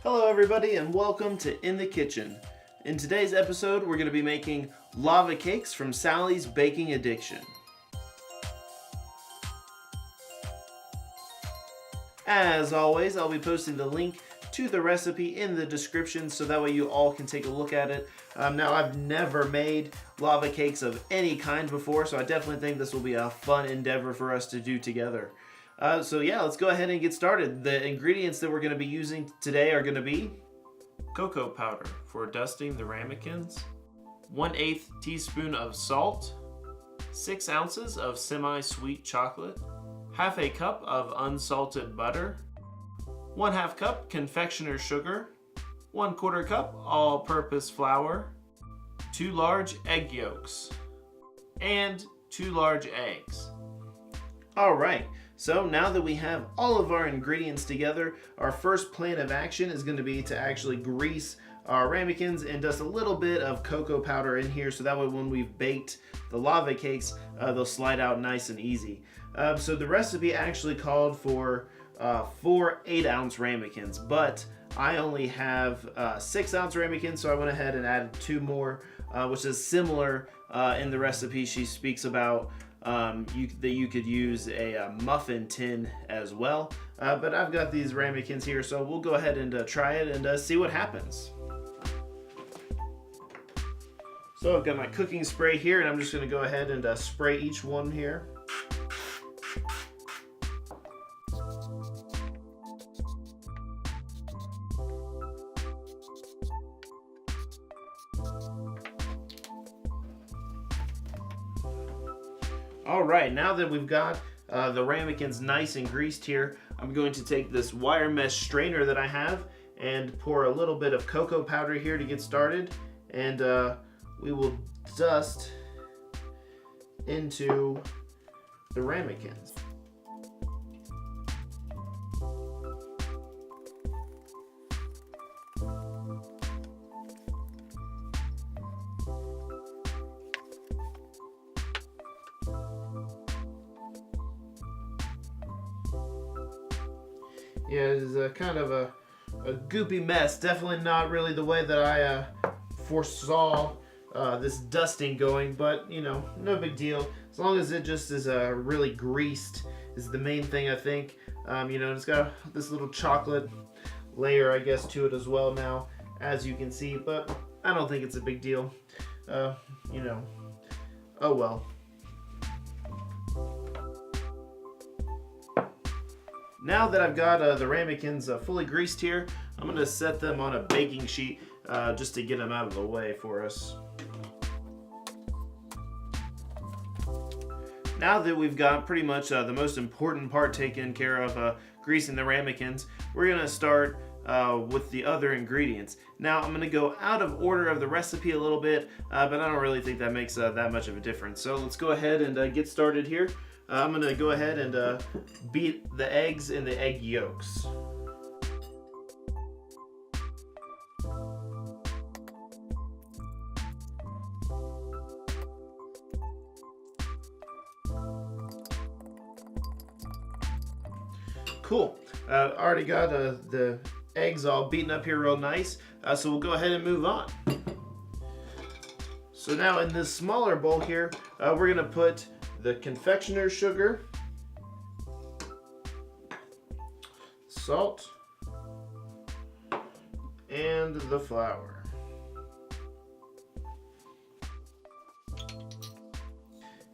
Hello everybody and welcome to In the Kitchen. In today's episode we're going to be making lava cakes from Sally's Baking Addiction. As always, I'll be posting the link to the recipe in the description so that way you all can take a look at it. Now I've never made lava cakes of any kind before, so I definitely think this will be a fun endeavor for us to do together. So yeah, let's go ahead and get started. The ingredients that we're going to be using today are going to be cocoa powder for dusting the ramekins, 1/8 teaspoon of salt, 6 ounces of semi-sweet chocolate, half a cup of unsalted butter, 1/2 cup confectioner's sugar, 1/4 cup all-purpose flour, 2 large egg yolks, and 2 large eggs. Alright, so now that we have all of our ingredients together, our first plan of action is going to be to actually grease our ramekins and dust a little bit of cocoa powder in here so that way when we've baked the lava cakes, they'll slide out nice and easy. So the recipe actually called for 4 8-ounce ramekins, but I only have 6-ounce ramekins, so I went ahead and added 2 more, which is similar in the recipe. She speaks about that you could use a muffin tin as well, but I've got these ramekins here, so we'll go ahead and try it and see what happens. So I've got my cooking spray here, and I'm just going to go ahead and spray each one here. Alright, now that we've got the ramekins nice and greased here, I'm going to take this wire mesh strainer that I have and pour a little bit of cocoa powder here to get started, and we will dust into the ramekins. Yeah, it is kind of a goopy mess. Definitely not really the way that I foresaw this dusting going, but you know, no big deal. As long as it just is really greased is the main thing, I think. You know, it's got this little chocolate layer, I guess, to it as well now, as you can see, but I don't think it's a big deal. You know, oh well. Now that I've got the ramekins fully greased here, I'm going to set them on a baking sheet just to get them out of the way for us. Now that we've got pretty much the most important part taken care of, greasing the ramekins, we're going to start with the other ingredients. Now I'm going to go out of order of the recipe a little bit, but I don't really think that makes that much of a difference. So let's go ahead and get started here. I'm going to go ahead and beat the eggs and the egg yolks. Cool. Already got the eggs all beaten up here real nice, so we'll go ahead and move on. So now in this smaller bowl here, we're going to put the confectioner's sugar, salt, and the flour.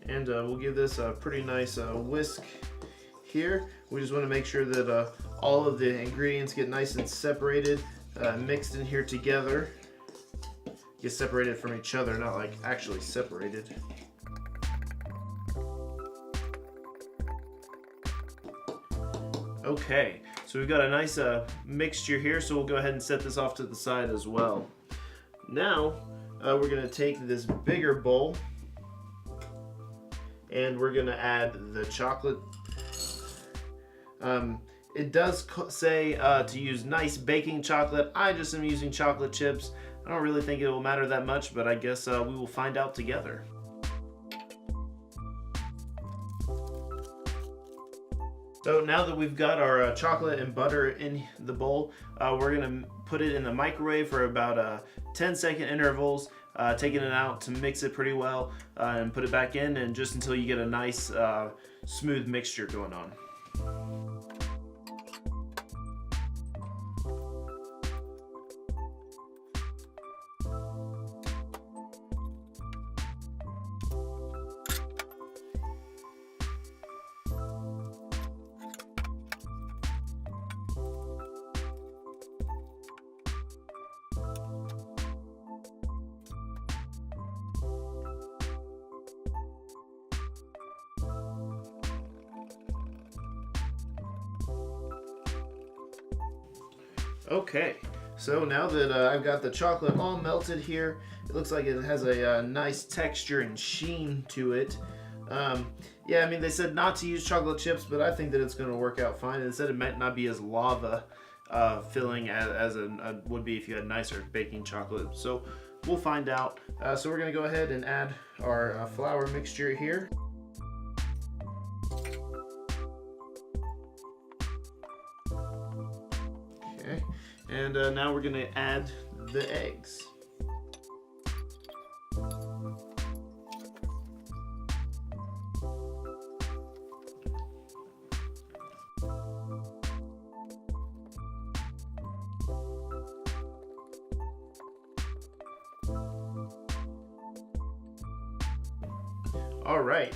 And we'll give this a pretty nice whisk here. We just want to make sure that all of the ingredients get nice and separated, mixed in here together. Get separated from each other, not like actually separated. Okay, so we've got a nice mixture here, so we'll go ahead and set this off to the side as well. Now, we're going to take this bigger bowl and we're going to add the chocolate. It does say to use nice baking chocolate. I just am using chocolate chips. I don't really think it will matter that much, but I guess we will find out together. So now that we've got our chocolate and butter in the bowl, we're going to put it in the microwave for about 10-second intervals, taking it out to mix it pretty well, and put it back in, and just until you get a nice smooth mixture going on. Okay, so now that I've got the chocolate all melted here, it looks like it has a nice texture and sheen to it. Yeah, I mean, they said not to use chocolate chips, but I think that it's going to work out fine. They said it might not be as lava filling as it would be if you had nicer baking chocolate. So we'll find out. So we're going to go ahead and add our flour mixture here. Okay, and now we're going to add the eggs. All right,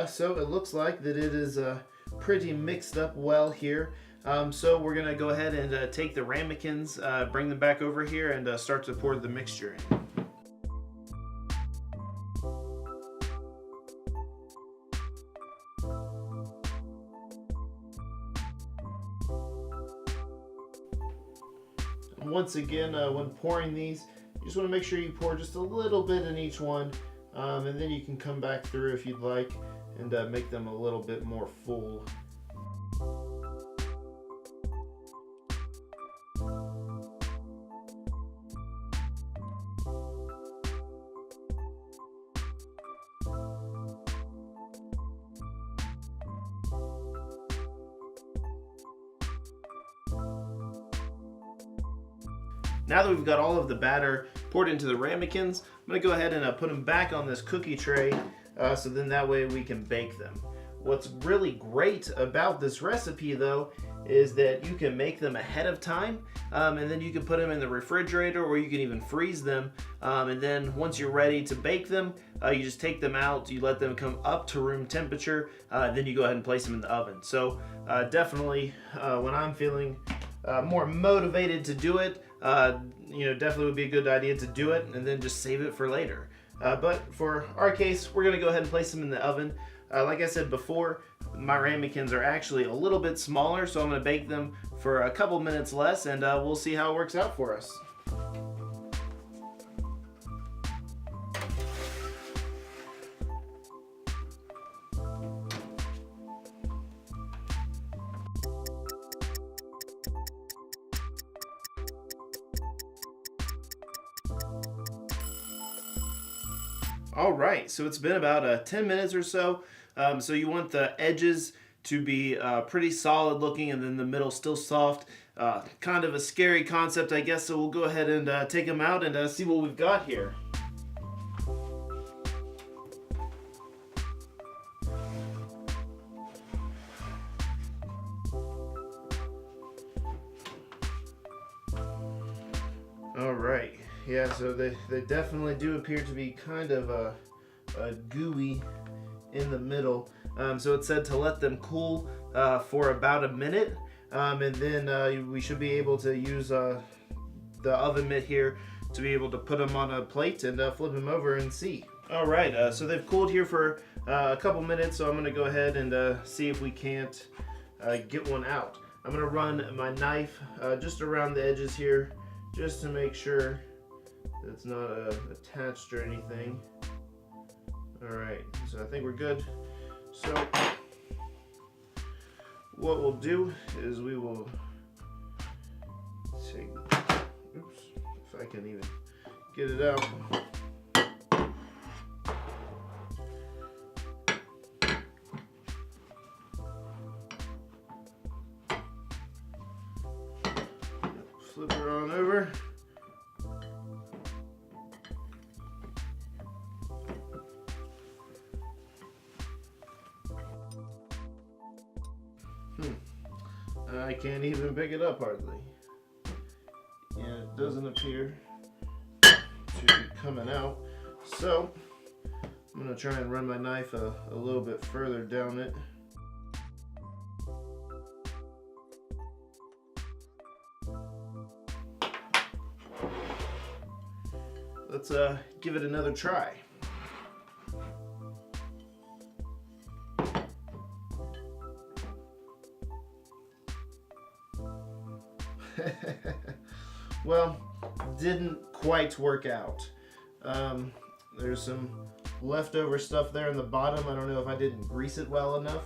so it looks like that it is pretty mixed up well here. So we're gonna go ahead and take the ramekins, bring them back over here, and start to pour the mixture in. Once again, when pouring these, you just want to make sure you pour just a little bit in each one, and then you can come back through if you'd like and make them a little bit more full. Now that we've got all of the batter poured into the ramekins, I'm going to go ahead and put them back on this cookie tray, so then that way we can bake them. What's really great about this recipe though is that you can make them ahead of time, and then you can put them in the refrigerator, or you can even freeze them, and then once you're ready to bake them, you just take them out, you let them come up to room temperature, then you go ahead and place them in the oven. So definitely when I'm feeling more motivated to do it, definitely would be a good idea to do it and then just save it for later. But for our case, we're gonna go ahead and place them in the oven. Like I said before, my ramekins are actually a little bit smaller, so I'm gonna bake them for a couple minutes less, and we'll see how it works out for us. All right, so it's been about 10 minutes or so. So you want the edges to be pretty solid looking, and then the middle still soft. Kind of a scary concept, I guess, so we'll go ahead and take them out and see what we've got here. All right. Yeah, so they definitely do appear to be kind of gooey in the middle. So it said to let them cool for about a minute, and then we should be able to use the oven mitt here to be able to put them on a plate and flip them over and see. All right, so they've cooled here for a couple minutes, so I'm gonna go ahead and see if we can't get one out. I'm gonna run my knife just around the edges here, just to make sure it's not attached or anything. All right, so I think we're good. So what we'll do is we will take, oops, if I can even get it out. flip her on over. I can't even pick it up hardly. Yeah, it doesn't appear to be coming out. So I'm gonna try and run my knife a little bit further down it. Let's give it another try. Well, didn't quite work out. There's some leftover stuff there in the bottom. I don't know if I didn't grease it well enough.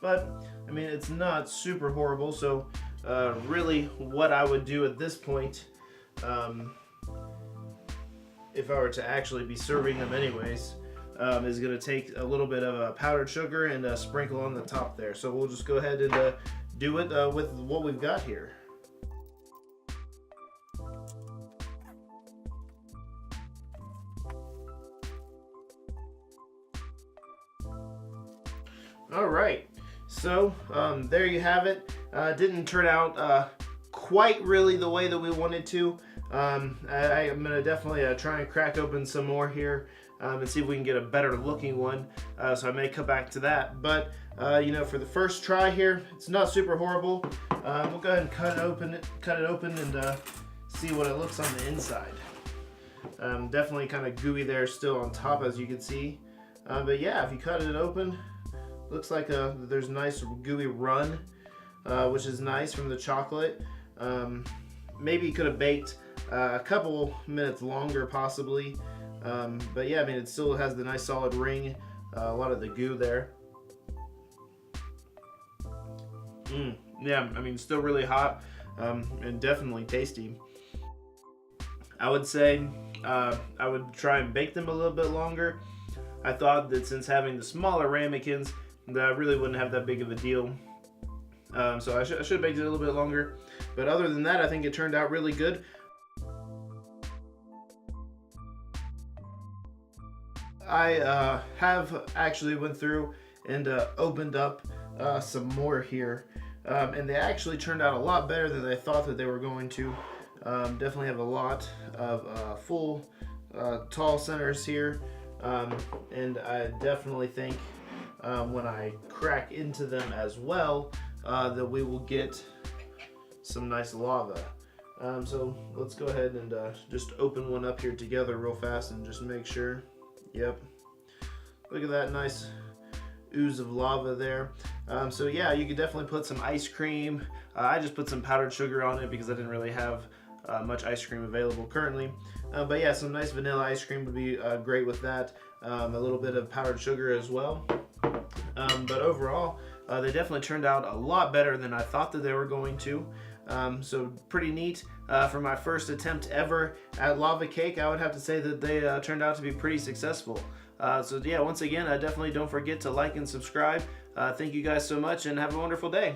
But I mean, it's not super horrible. So really what I would do at this point, if I were to actually be serving them anyways, is going to take a little bit of powdered sugar and sprinkle on the top there. So we'll just go ahead and do it with what we've got here. All right, so there you have it. Didn't turn out quite really the way that we wanted to. I'm gonna definitely try and crack open some more here and see if we can get a better looking one. So I may come back to that. But you know, for the first try here, it's not super horrible. We'll go ahead and cut it open and see what it looks on the inside. Definitely kind of gooey there still on top, as you can see. But yeah, if you cut it open, looks like there's a nice gooey run, which is nice from the chocolate. Maybe you could have baked a couple minutes longer possibly. But yeah, I mean, it still has the nice solid ring, a lot of the goo there. Yeah, I mean, still really hot and definitely tasty. I would say I would try and bake them a little bit longer. I thought that since having the smaller ramekins, that I really wouldn't have that big of a deal. So I should have baked it a little bit longer. But other than that, I think it turned out really good. I have actually went through and opened up some more here. And they actually turned out a lot better than I thought that they were going to. Definitely have a lot of full tall centers here. And I definitely think when I crack into them as well, that we will get some nice lava. So let's go ahead and just open one up here together real fast and just make sure. Yep, look at that nice ooze of lava there. So yeah, you could definitely put some ice cream. I just put some powdered sugar on it because I didn't really have much ice cream available currently. But yeah, some nice vanilla ice cream would be great with that. A little bit of powdered sugar as well. But overall, they definitely turned out a lot better than I thought that they were going to. So pretty neat. For my first attempt ever at lava cake, I would have to say that they turned out to be pretty successful. So yeah, once again, definitely don't forget to like and subscribe. Thank you guys so much and have a wonderful day.